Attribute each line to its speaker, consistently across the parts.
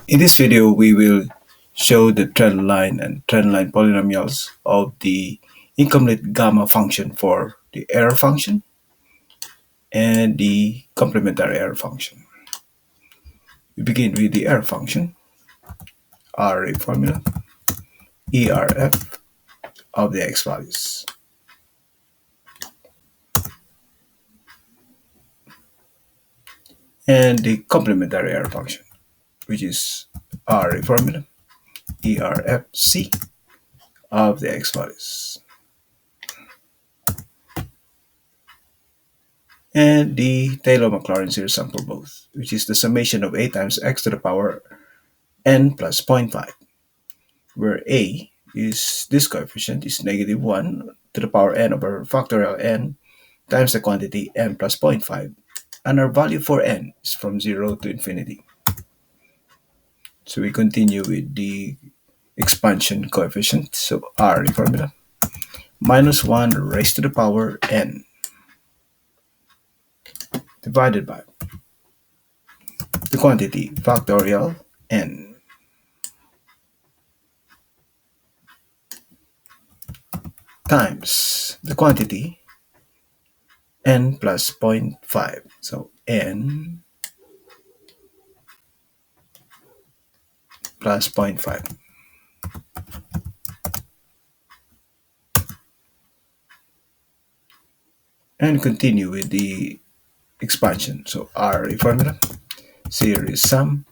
Speaker 1: In this video, we will show the trend line and trend line polynomials of the incomplete gamma function for the error function and the complementary error function. We begin with the error function, array formula, ERF of the x values. And the complementary error function, which is array formula, ERFC of the x values. And the Taylor-Maclaurin series sum for both, which is the summation of a times x to the power n plus 0.5, where a is this coefficient is negative 1 to the power n over factorial n times the quantity n plus 0.5, and our value for n is from 0 to infinity. So we continue with the expansion coefficient, so r formula, minus 1 raised to the power n divided by the quantity factorial n times the quantity n plus 0.5. So n plus 0.5. And continue with the expansion. So R formula, series sum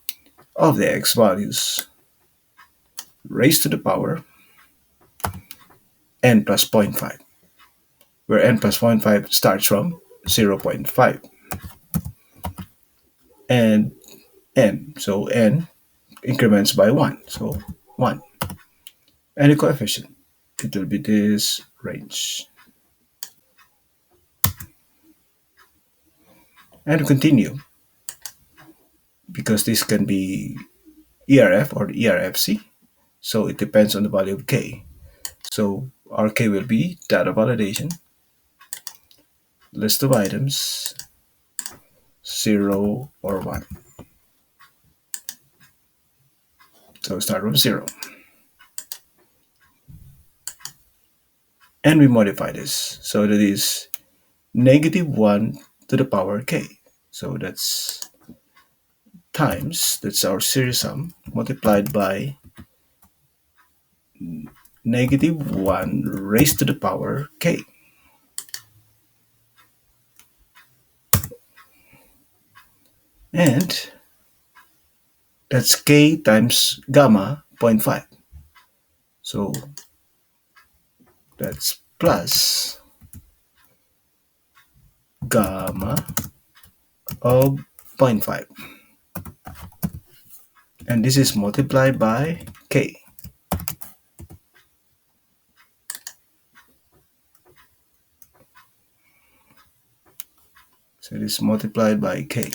Speaker 1: of the x values raised to the power n plus 0.5, where n plus 0.5 starts from 0.5. And n, so n increments by 1, so 1. And the coefficient, it will be this range. And continue, because this can be ERF or ERFC, so it depends on the value of k. So our k will be data validation, list of items, 0 or 1. So start from 0. And we modify this, so that is negative 1 to the power k. So that's times, that's our series sum, multiplied by negative 1 raised to the power k. And that's k times gamma 0.5. So that's plus gamma of 0.5. And this is multiplied by k. So it is multiplied by k.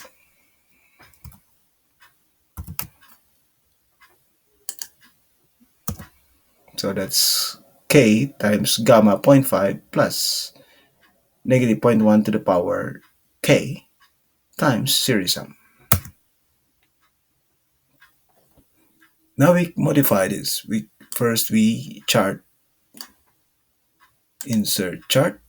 Speaker 1: So that's k times gamma 0.5 plus negative 0.1 to the power k times series sum. Now we modify this. First we chart, insert chart,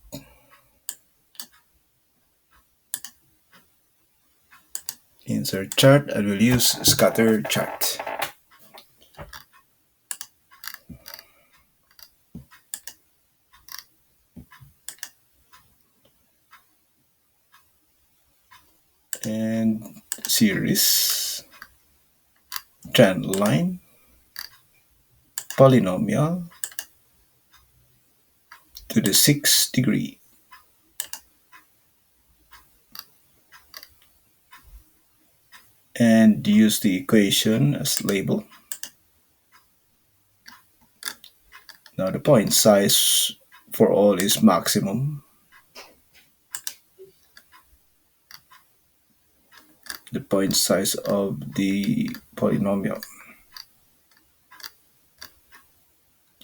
Speaker 1: and we'll use scatter chart. And series, trend line, polynomial to the 6th degree. And use the equation as label. Now the point size for all is maximum. The point size of the polynomial,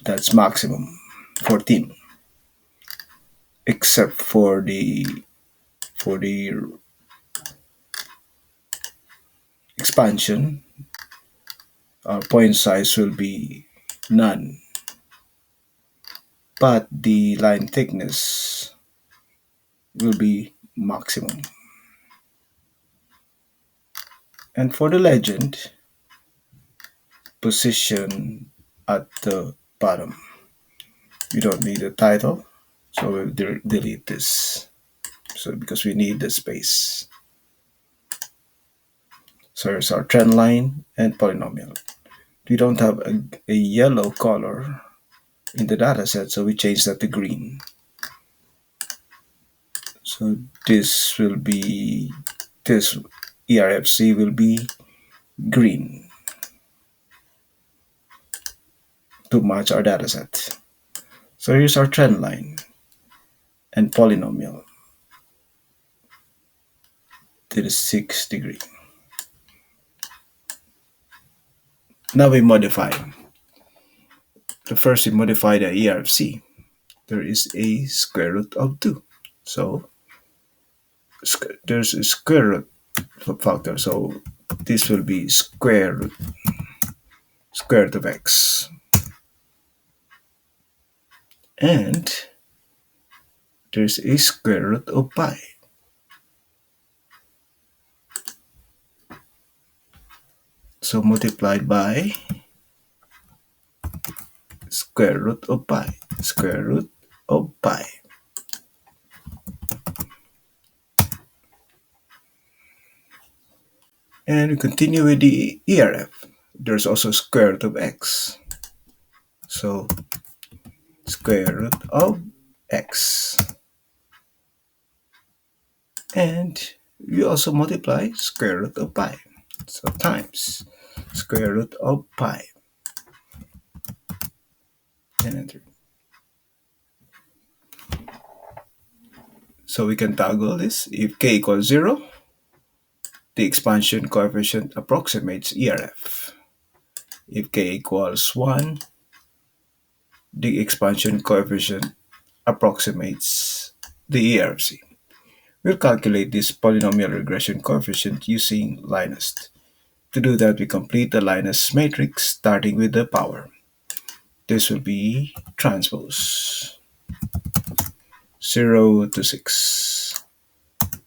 Speaker 1: that's maximum 14, except for the expansion, Our point size will be none, but the line thickness will be maximum. And for the legend, position at the bottom. We don't need a title, so we'll delete this. So because we need the space. So here's our trend line and polynomial. We don't have a yellow color in the data set, so we change that to green. So this ERFC will be green to match our data set. So here's our trend line and polynomial to the 6th degree. Now we modify. First we modify the ERFC. There is a square root of 2. So there's a square root factor. So this will be square root of x. And there's a square root of pi. So multiplied by square root of pi, square root of pi. And we continue with the ERF. There's also square root of x. So square root of x. And we also multiply square root of pi. So times square root of pi. And enter. So we can toggle this. If k equals 0, the expansion coefficient approximates ERF. If k equals 1, the expansion coefficient approximates the ERFC. We'll calculate this polynomial regression coefficient using LINEST. To do that, we complete the LINEST matrix starting with the power. This will be transpose 0 to 6.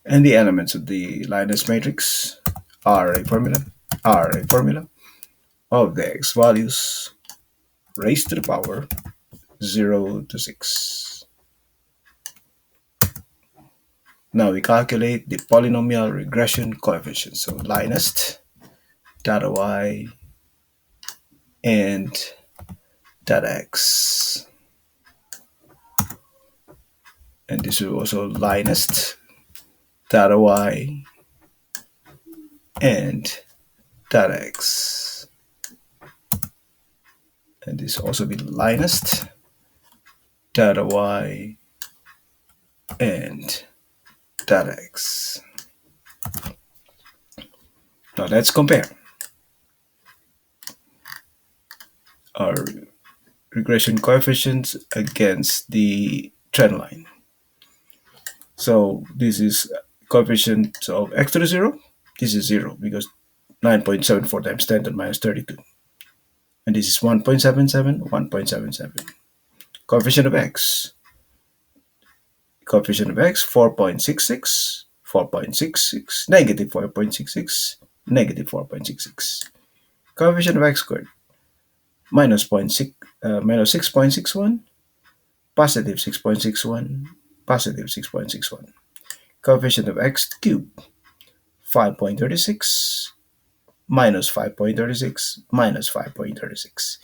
Speaker 1: And the elements of the LINEST matrix are a formula of the x values raised to the power 0 to 6. Now we calculate the polynomial regression coefficient. So LINEST data y and data x. And this will also LINEST data y and data x. And this will also be LINEST data y and data x. Now let's compare our regression coefficients against the trend line. So this is coefficient of x to the 0. This is 0 because 9.74 times 10 to the minus 32. And this is 1.77, 1.77. Coefficient of x. Coefficient of x, 4.66, 4.66, negative 4.66, negative 4.66. Coefficient of x squared, minus 6.61, positive 6.61, positive 6.61. Coefficient of x cubed, 5.36, minus 5.36, minus 5.36.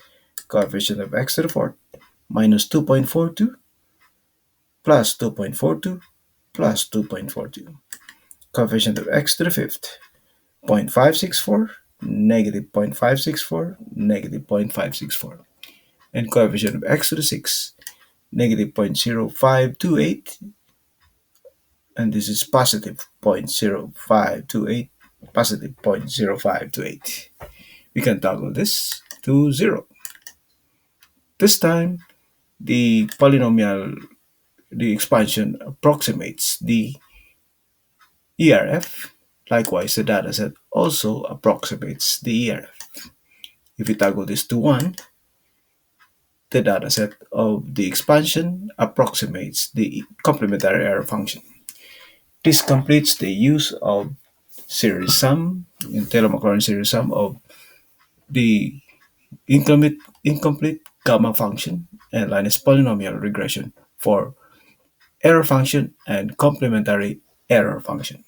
Speaker 1: Coefficient of x to the fourth, minus 2.42, plus 2.42, plus 2.42. Coefficient of x to the fifth, 0.564, negative 0.564, negative 0.564. And coefficient of x to the sixth, negative 0.0528, and this is positive 0.0528, positive 0.0528. We can toggle this to 0. This time, the polynomial, the expansion approximates the ERF. Likewise, the dataset also approximates the ERF. If we toggle this to 1, the dataset of the expansion approximates the complementary error function. This completes the use of series sum in Taylor-Maclaurin series sum of the incomplete gamma function and LINEST polynomial regression for error function and complementary error function.